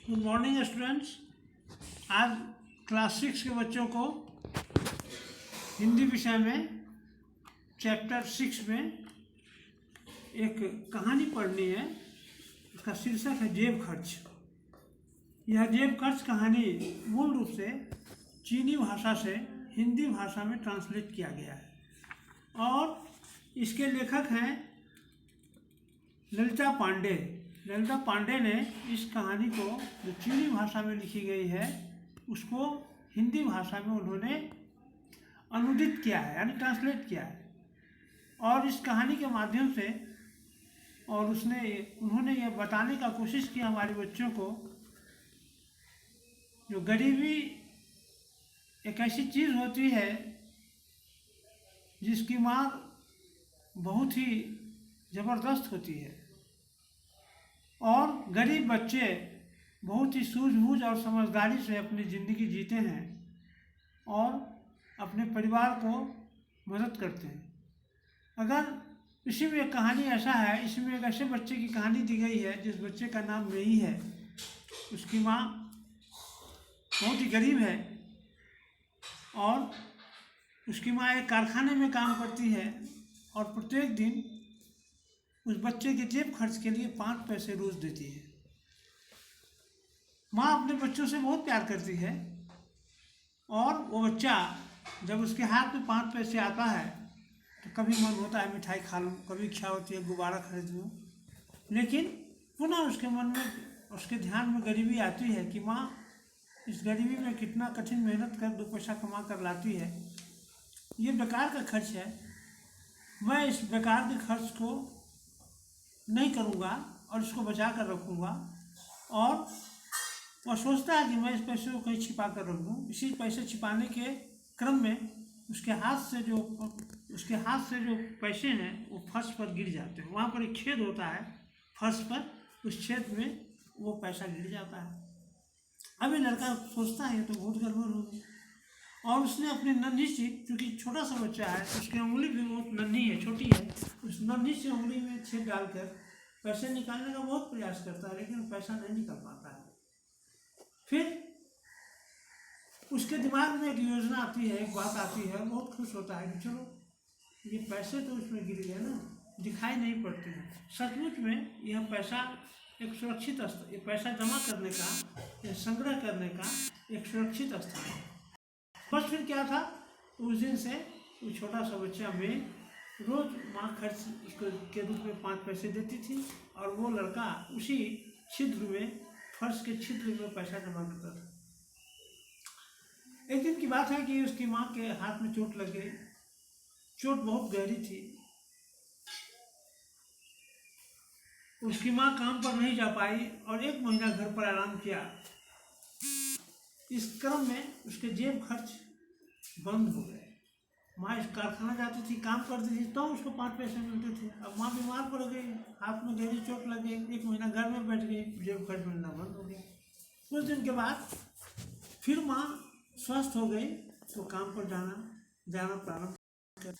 Good morning students. आज class 6 के बच्चों को हिंदी विषय में चैप्टर 6 में एक कहानी पढ़नी है। इसका शीर्षक है जेब खर्च। यह जेब खर्च कहानी मूल रूप से चीनी भाषा से हिंदी भाषा में ट्रांसलेट किया गया है और इसके लेखक हैं ललिता पांडे। ललिता पांडे ने इस कहानी को जो चीनी भाषा में लिखी गई है उसको हिंदी भाषा में उन्होंने अनुदित किया है, यानी ट्रांसलेट किया है। और इस कहानी के माध्यम से और उन्होंने ये बताने का कोशिश की हमारे बच्चों को जो गरीबी एक ऐसी चीज़ होती है जिसकी मार बहुत ही ज़बरदस्त होती है और गरीब बच्चे बहुत ही सूझबूझ और समझदारी से अपनी ज़िंदगी जीते हैं और अपने परिवार को मदद करते हैं। अगर इसी में एक कहानी ऐसा है, इसमें एक ऐसे बच्चे की कहानी दी गई है जिस बच्चे का नाम मई है। उसकी माँ बहुत ही गरीब है और उसकी माँ एक कारखाने में काम करती है और प्रत्येक दिन उस बच्चे के जेब खर्च के लिए 5 पैसे रोज देती है। माँ अपने बच्चों से बहुत प्यार करती है और वो बच्चा जब उसके हाथ में 5 पैसे आता है तो कभी मन होता है मिठाई खा लूँ, कभी इच्छा होती है गुब्बारा खरीद लूँ, लेकिन पुनः उसके मन में, उसके ध्यान में गरीबी आती है कि माँ इस गरीबी में कितना कठिन मेहनत कर 2 पैसा कमा कर लाती है, ये बेकार का खर्च है, मैं इस बेकार के खर्च को नहीं करूँगा और इसको बचा कर रखूँगा। और वह सोचता है कि मैं इस पैसे को कहीं छिपा कर रख दूँ। इसी पैसे छिपाने के क्रम में उसके हाथ से जो पैसे हैं वो फर्श पर गिर जाते हैं। वहाँ पर एक छेद होता है फर्श पर, उस छेद में वो पैसा गिर जाता है। अभी लड़का सोचता है तो बहुत गड़बड़ होगी और उसने अपनी नन्ही सी, क्योंकि छोटा सा बच्चा है उसकी उंगली भी बहुत नन्ही है, छोटी है, उस नन्ही सी उंगली में छेद डालकर पैसे निकालने का बहुत प्रयास करता है, लेकिन पैसा नहीं निकल पाता है। फिर उसके दिमाग में एक योजना आती है, एक बात आती है, बहुत खुश होता है कि चलो ये पैसे तो इसमें गिर गए ना, दिखाई नहीं पड़ते हैं। सचमुच में यह पैसा एक सुरक्षित स्थान, ये पैसा जमा करने का या संग्रह करने का एक सुरक्षित स्थान है। बस फिर क्या था, उस दिन से वो छोटा सा बच्चा में रोज माँ खर्च के रूप में 5 पैसे देती थी और वो लड़का उसी छिद्र में, फर्श के छिद्र में पैसा जमा करता था। एक दिन की बात है कि उसकी माँ के हाथ में चोट लग गई। चोट बहुत गहरी थी। उसकी माँ काम पर नहीं जा पाई और 1 महीना घर पर आराम किया। इस क्रम में उसके जेब खर्च बंद हो गए। माँ इस कारखाना जाती थी, काम करती थी, तो उसको 5 पैसे मिलते थे। अब माँ बीमार पड़ गई, हाथ में गहरी चोट लग गई, 1 महीना घर में बैठ गई, जेब खर्च मिलना बंद हो गया। कुछ दिन के बाद फिर माँ स्वस्थ हो गई तो काम पर जाना प्रारंभ कर।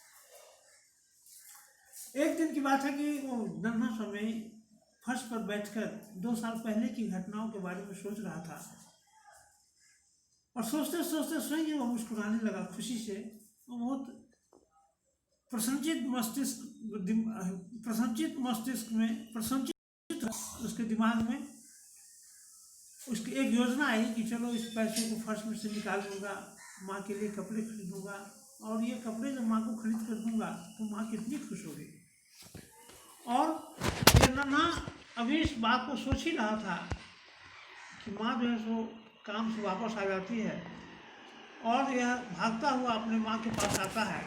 एक दिन की बात है कि वो नन्हा समय फर्श पर बैठकर 2 साल पहले की घटनाओं के बारे में सोच रहा था और सोचते सोचते स्वयं ही वो मुस्कुराने लगा खुशी से। वो बहुत प्रसन्नचित मस्तिष्क में उसके दिमाग में उसकी एक योजना आई कि चलो इस पैसे को फर्श में से निकाल दूंगा, माँ के लिए कपड़े खरीदूंगा और ये कपड़े जब माँ को खरीद कर दूंगा तो माँ कितनी खुश होगी। और ये नन्हा अभी इस बात को सोच ही रहा था कि माँ जो है सो काम से वापस आ जाती है और यह भागता हुआ अपने माँ के पास आता है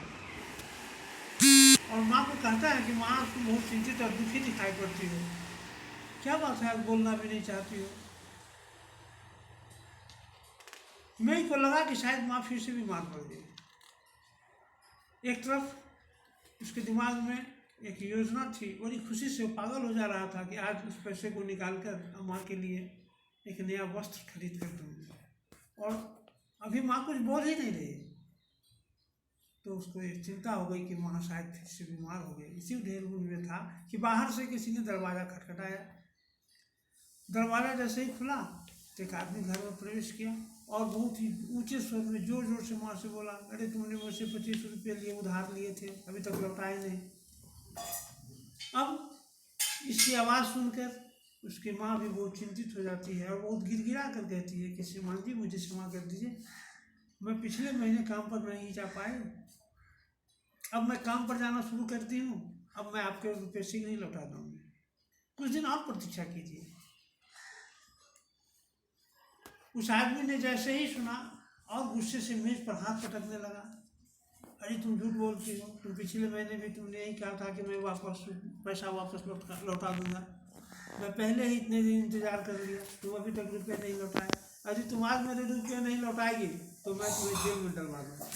और माँ को कहता है कि माँ तुम बहुत चिंतित और दुखी दिखाई पड़ती हो, क्या बात है, आप बोलना भी नहीं चाहती हो। मई को लगा कि शायद माँ फिर से बीमार पड़ गई। एक तरफ उसके दिमाग में एक योजना थी, बड़ी खुशी से पागल हो जा रहा था कि आज उस पैसे को निकालकर माँ के लिए एक नया वस्त्र खरीद कर दूँगा। और अभी माँ कुछ बोल ही नहीं रही तो उसको एक चिंता हो गई कि माँ शायद फिर से बीमार हो गई। इसी ढेर में था कि बाहर से किसी ने दरवाज़ा खटखटाया। दरवाज़ा जैसे ही खुला तो एक आदमी घर में प्रवेश किया और बहुत ही ऊंचे स्वर में जोर जोर से माँ से बोला, अरे तुमने मुझसे 25 रुपये लिए, उधार लिए थे, अभी तक लौटाए नहीं। अब इसकी आवाज़ सुनकर उसकी माँ भी बहुत चिंतित हो जाती है और बहुत गिड़गिड़ा कर कहती है कि श्रीमान जी मुझे क्षमा कर दीजिए, मैं पिछले महीने काम पर नहीं जा पाई, अब मैं काम पर जाना शुरू करती हूँ, अब मैं आपके पैसे नहीं लौटा दूँगी, कुछ दिन और प्रतीक्षा कीजिए। उस आदमी ने जैसे ही सुना और गुस्से से मेज पर हाथ पटकने लगा, अरे तुम झूठ बोलती हो, तुम पिछले महीने भी तुमने यही कहा था कि मैं पैसा वापस लौटा दूंगा, मैं पहले ही इतने दिन इंतजार कर लिया, तुम अभी तक रुपये नहीं लौटाए, अरे तुम आज मेरे रुपये नहीं लौटाएगी तो मैं तुम्हें जेल में डलवा दूँगा।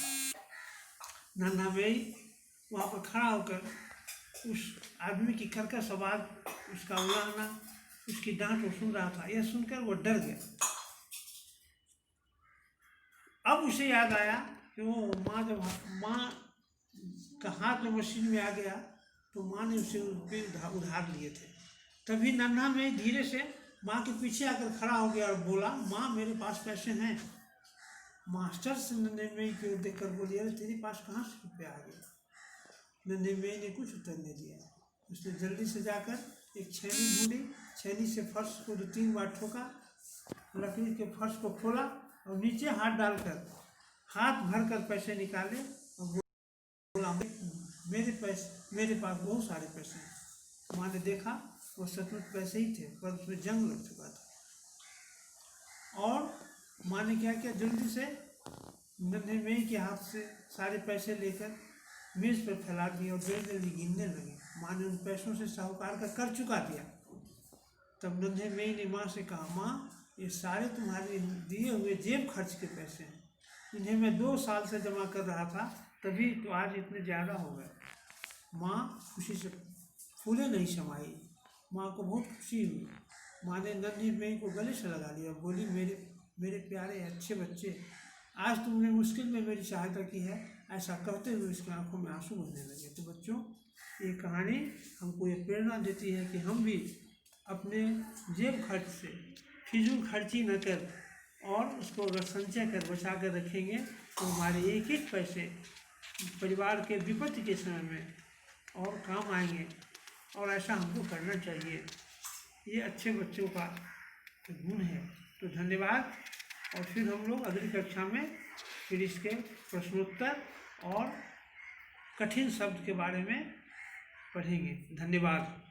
नन्हा भाई वहाँ पर खड़ा होकर उस आदमी की कर्कश आवाज़, उसका उलाहना, उसकी डांट वो सुन रहा था। यह सुनकर वो डर गया। अब उसे याद आया कि वो जब माँ का हाथ में मशीन में आ गया तो माँ ने उसे रुपये उधार लिए थे। तभी नन्हा में धीरे से माँ के पीछे आकर खड़ा हो गया और बोला, माँ मेरे पास पैसे हैं। मास्टर से नन्हे में की ओर देखकर बोली, अरे तेरे पास कहाँ से रुपये आ गए? नन्हे में ने कुछ उत्तर नहीं दिया। उसने जल्दी से जाकर एक छेनी ढूंढी, छेनी से फर्श को 2-3 बार ठोका, लकड़ी के फर्श को खोला और नीचे हाथ डालकर हाथ भर कर पैसे निकाले और बोला, मेरे पास बहुत सारे पैसे हैं। माँ ने देखा वो सचमुच पैसे ही थे, पर उसमें जंग लग चुका था। और माँ ने क्या किया, जल्दी से नन्हे में के हाथ से सारे पैसे लेकर मेज पर फैला दिए और जल्दी जल्दी गिनने लगी। माँ ने उन पैसों से साहूकार का कर चुका दिया। तब नन्हे में ने माँ से कहा, माँ ये सारे तुम्हारे दिए हुए जेब खर्च के पैसे हैं, इन्हें मैं 2 साल से जमा कर रहा था, तभी तो आज इतने ज़्यादा हो गए। माँ खुशी से फूले नहीं समाई। माँ को बहुत खुशी हुई। माँ ने नन्हे में को गले से लगा लिया और बोली, मेरे प्यारे अच्छे बच्चे, आज तुमने मुश्किल में मेरी सहायता की है। ऐसा कहते हुए उसकी आंखों में आंसू बहने लगे। तो बच्चों, ये कहानी हमको ये प्रेरणा देती है कि हम भी अपने जेब खर्च से फिजूल खर्ची न कर और उसको अगर संचय कर बचा कर रखेंगे तो हमारे एक एक पैसे परिवार के विपत्ति के समय में और काम आएंगे, और ऐसा हमको करना चाहिए। ये अच्छे बच्चों का गुण है। तो धन्यवाद। और फिर हम लोग अगली कक्षा में फिर इसके प्रश्नोत्तर और कठिन शब्द के बारे में पढ़ेंगे। धन्यवाद।